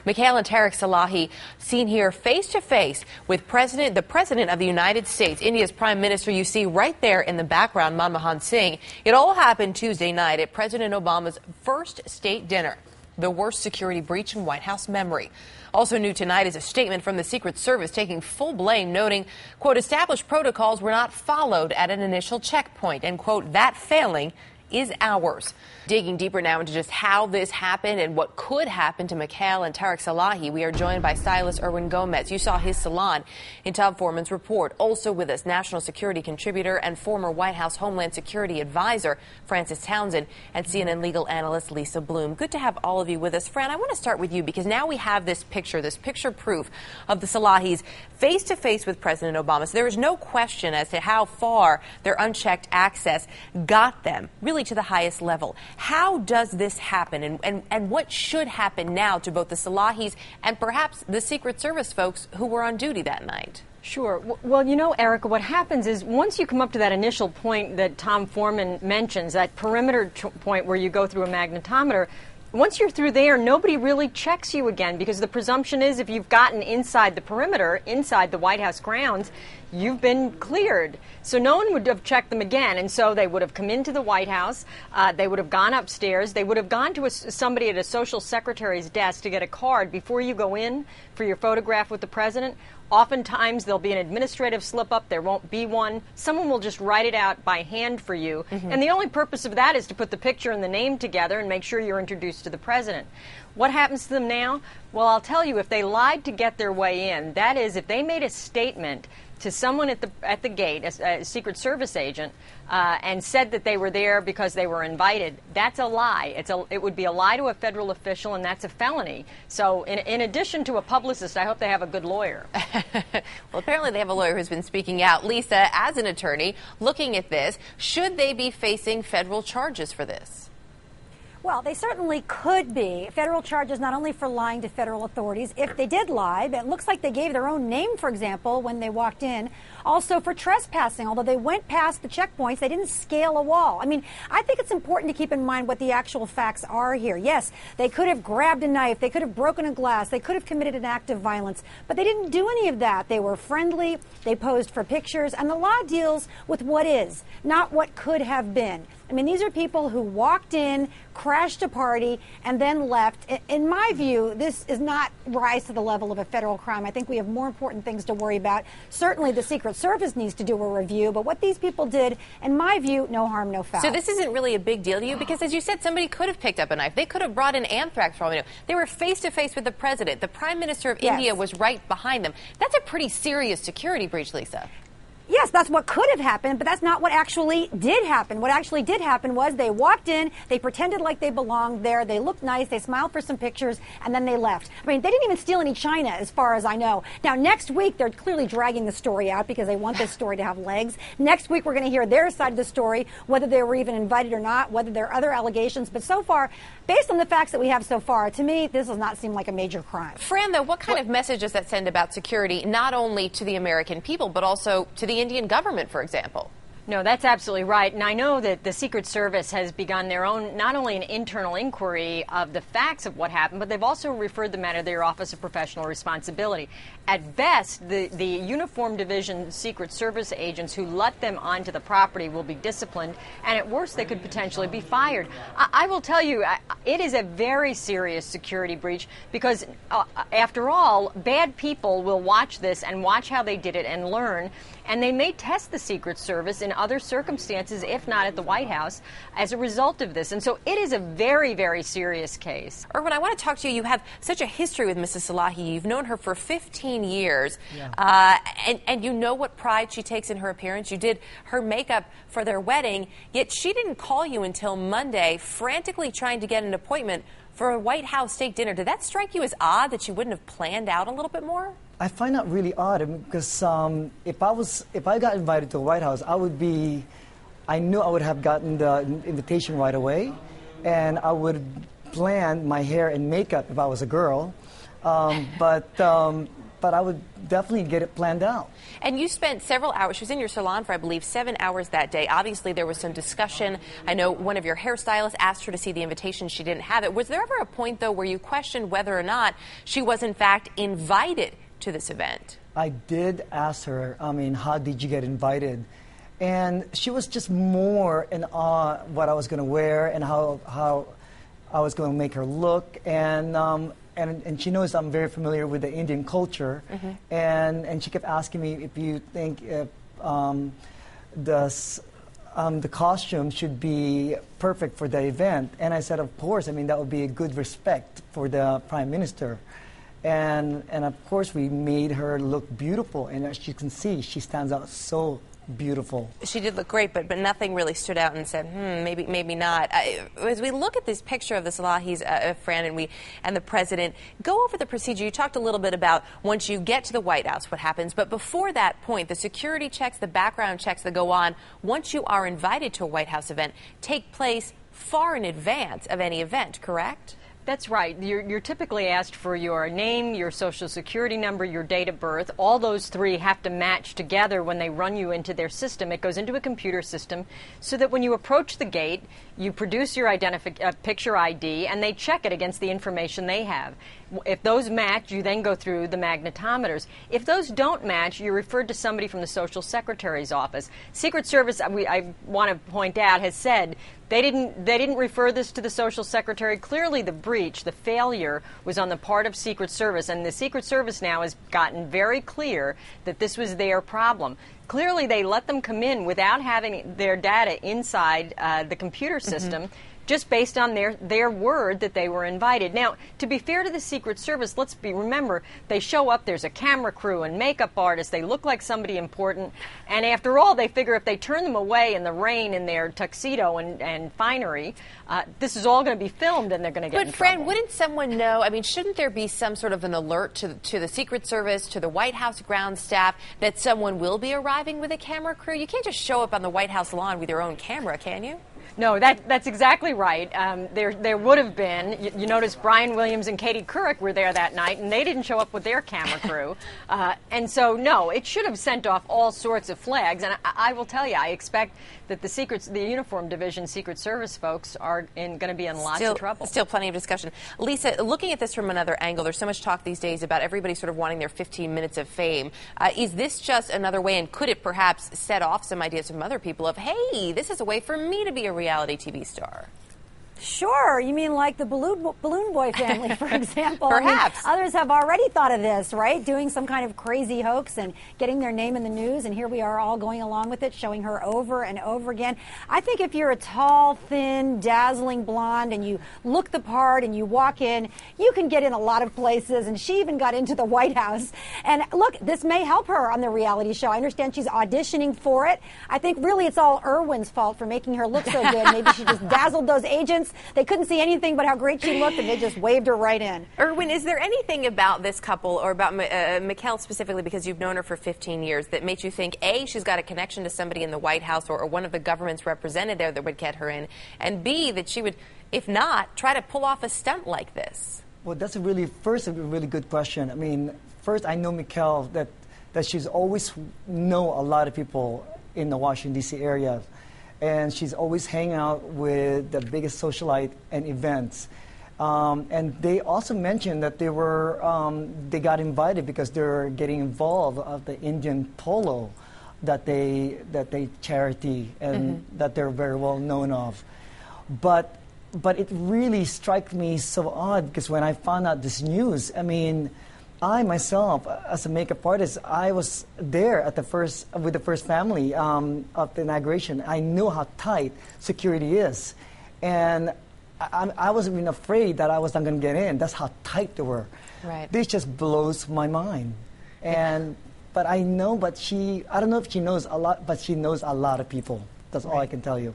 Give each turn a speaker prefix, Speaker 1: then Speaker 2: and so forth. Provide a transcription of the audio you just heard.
Speaker 1: Mikhail and Tariq Salahi seen here face-to-face with the President of the United States, India's Prime Minister. You see right there in the background, Manmohan Singh. It all happened Tuesday night at President Obama's first state dinner, the worst security breach in White House memory. Also new tonight is a statement from the Secret Service taking full blame, noting, quote, established protocols were not followed at an initial checkpoint, and, quote, that failing is ours. Digging deeper now into just how this happened and what could happen to Mikhail and Tariq Salahi, we are joined by stylist Erwin Gomez. You saw his salon in Tom Foreman's report. Also with us, national security contributor and former White House Homeland Security advisor Frances Townsend and CNN legal analyst Lisa Bloom. Good to have all of you with us. Fran, I want to start with you because now we have this picture proof of the Salahis face-to-face with President Obama. So there is no question as to how far their unchecked access got them, really to the highest level. How does this happen, and what should happen now to both the Salahis and perhaps the Secret Service folks who were on duty that night?
Speaker 2: Sure. Well, you know, Erica, what happens is once you come up to that initial point that Tom Foreman mentions, that perimeter point where you go through a magnetometer, once you're through there, nobody really checks you again, because the presumption is if you've gotten inside the perimeter, inside the White House grounds, you've been cleared. So no one would have checked them again. And so they would have come into the White House. They would have gone upstairs. They would have gone to somebody at a social secretary's desk to get a card before you go in for your photograph with the president. Oftentimes, there'll be an administrative slip-up. There won't be one. Someone will just write it out by hand for you. Mm-hmm. And the only purpose of that is to put the picture and the name together and make sure you're introduced to the president. What happens to them now? Well, I'll tell you, if they lied to get their way in, that is, if they made a statement to someone at the gate, a Secret Service agent, and said that they were there because they were invited, that's a lie. It would be a lie to a federal official, and that's a felony. So in addition to a publicist, I hope they have a good lawyer.
Speaker 1: Well, apparently they have a lawyer who's been speaking out. Lisa, as an attorney, looking at this, should they be facing federal charges for this?
Speaker 3: Well, they certainly could be. Federal charges not only for lying to federal authorities, if they did lie, but it looks like they gave their own name, for example, when they walked in. Also for trespassing, although they went past the checkpoints, they didn't scale a wall. I mean, I think it's important to keep in mind what the actual facts are here. Yes, they could have grabbed a knife, they could have broken a glass, they could have committed an act of violence, but they didn't do any of that. They were friendly, they posed for pictures, and the law deals with what is, not what could have been. I mean, these are people who walked in, crashed a party, and then left. In my view, this is not rise to the level of a federal crime. I think we have more important things to worry about. Certainly the Secret Service needs to do a review, but what these people did, in my view, no harm, no foul.
Speaker 1: So this isn't really a big deal to you? Because as you said, somebody could have picked up a knife. They could have brought in anthrax for all we know. They were face-to-face with the president. The Prime Minister of India was right behind them. That's a pretty serious security breach, Lisa.
Speaker 3: Yes, that's what could have happened, but that's not what actually did happen. What actually did happen was they walked in, they pretended like they belonged there, they looked nice, they smiled for some pictures, and then they left. I mean, they didn't even steal any china, as far as I know. Now, next week, they're clearly dragging the story out because they want this story to have legs. Next week, we're going to hear their side of the story, whether they were even invited or not, whether there are other allegations. But so far, based on the facts that we have so far, to me, this does not seem like a major crime.
Speaker 1: Fran, though, what kind of message does that send about security, not only to the American people, but also to the Indian government, for example?
Speaker 2: No, that's absolutely right. And I know that the Secret Service has begun their own, not only an internal inquiry of the facts of what happened, but they've also referred the matter to their Office of Professional Responsibility. At best, the Uniform Division Secret Service agents who let them onto the property will be disciplined, and at worst, they could potentially be fired. I will tell you, it is a very serious security breach because, after all, bad people will watch this and watch how they did it and learn, and they may test the Secret Service in other circumstances, if not at the White House, as a result of this. And so it is a very, very serious case.
Speaker 1: Erwin, I want to talk to you. You have such a history with Mrs. Salahi. You've known her for 15 years, and you know what pride she takes in her appearance. You did her makeup for their wedding, yet she didn't call you until Monday, frantically trying to get an appointment for a White House state dinner. Did that strike you as odd that she wouldn't have planned out a little bit more?
Speaker 4: I find that really odd because if I got invited to the White House, I knew I would have gotten the invitation right away, and I would plan my hair and makeup if I was a girl. But but I would definitely get it planned out.
Speaker 1: And you spent several hours, she was in your salon for, I believe, 7 hours that day. Obviously, there was some discussion. I know one of your hairstylists asked her to see the invitation. She didn't have it. Was there ever a point, though, where you questioned whether or not she was, in fact, invited to this event?
Speaker 4: I did ask her, how did you get invited? And she was just more in awe what I was going to wear and how I was going to make her look. And she knows I'm very familiar with the Indian culture. And she kept asking me if you think if the costume should be perfect for the event. And I said, of course, that would be a good respect for the Prime Minister. And of course, we made her look beautiful. And as you can see, she stands out so beautiful.
Speaker 1: She did look great, but nothing really stood out and said, maybe not. As we look at this picture of the Salahi's friend and the president, go over the procedure. You talked a little bit about once you get to the White House, what happens. But before that point, the security checks, the background checks that go on once you are invited to a White House event take place far in advance of any event, correct?
Speaker 2: That's right. You're typically asked for your name, your social security number, your date of birth. All those three have to match together when they run you into their system. It goes into a computer system so that when you approach the gate, you produce your picture ID, and they check it against the information they have. If those match, you then go through the magnetometers. If those don't match, you're referred to somebody from the Social Secretary's office. Secret Service, I want to point out, has said they didn't refer this to the Social Secretary. Clearly, the breach, the failure, was on the part of Secret Service, and the Secret Service now has gotten very clear that this was their problem. Clearly, they let them come in without having their data inside the computer system, just based on their word that they were invited. Now, to be fair to the Secret Service, remember, they show up, there's a camera crew and makeup artists, they look like somebody important, and after all, they figure if they turn them away in the rain in their tuxedo and finery, this is all going to be filmed and they're going to get in trouble. But,
Speaker 1: Fran, wouldn't someone know, shouldn't there be some sort of an alert to the Secret Service, to the White House ground staff, that someone will be arriving with a camera crew? You can't just show up on the White House lawn with your own camera, can you?
Speaker 2: No, that's exactly right. There would have been. You notice Brian Williams and Katie Couric were there that night, and they didn't show up with their camera crew. And so, no, it should have sent off all sorts of flags. And I will tell you, I expect that the Uniform Division Secret Service folks are going to be in lots of trouble.
Speaker 1: Still plenty of discussion. Lisa, looking at this from another angle, there's so much talk these days about everybody sort of wanting their 15 minutes of fame. Is this just another way, and could it perhaps set off some ideas from other people of, hey, this is a way for me to be a reality TV star?
Speaker 3: Sure. You mean like the Balloon Boy family, for example?
Speaker 1: Perhaps.
Speaker 3: Others have already thought of this, right? Doing some kind of crazy hoax and getting their name in the news, and here we are all going along with it, showing her over and over again. I think if you're a tall, thin, dazzling blonde and you look the part and you walk in, you can get in a lot of places, and she even got into the White House. And look, this may help her on the reality show. I understand she's auditioning for it. I think really it's all Irwin's fault for making her look so good. Maybe she just dazzled those agents. They couldn't see anything but how great she looked, and they just waved her right in.
Speaker 1: Irwin, is there anything about this couple, or about Mikkel specifically, because you've known her for 15 years, that makes you think, A, she's got a connection to somebody in the White House or one of the government's represented there that would get her in, and B, that she would, if not, try to pull off a stunt like this?
Speaker 4: Well, that's a really good question. First, I know Mikkel, that she's always know a lot of people in the Washington, D.C. area. And she's always hanging out with the biggest socialite and events. And they also mentioned that they got invited because they're getting involved of the Indian polo that they charity and that they're very well known of. But it really struck me so odd because when I found out this news, I myself, as a makeup artist, I was there with the first family of the inauguration. I knew how tight security is, and I wasn't even afraid that I was not going to get in. That's how tight they were.
Speaker 1: Right.
Speaker 4: This just blows my mind. But I don't know if she knows a lot, but she knows a lot of people. That's all I can tell you.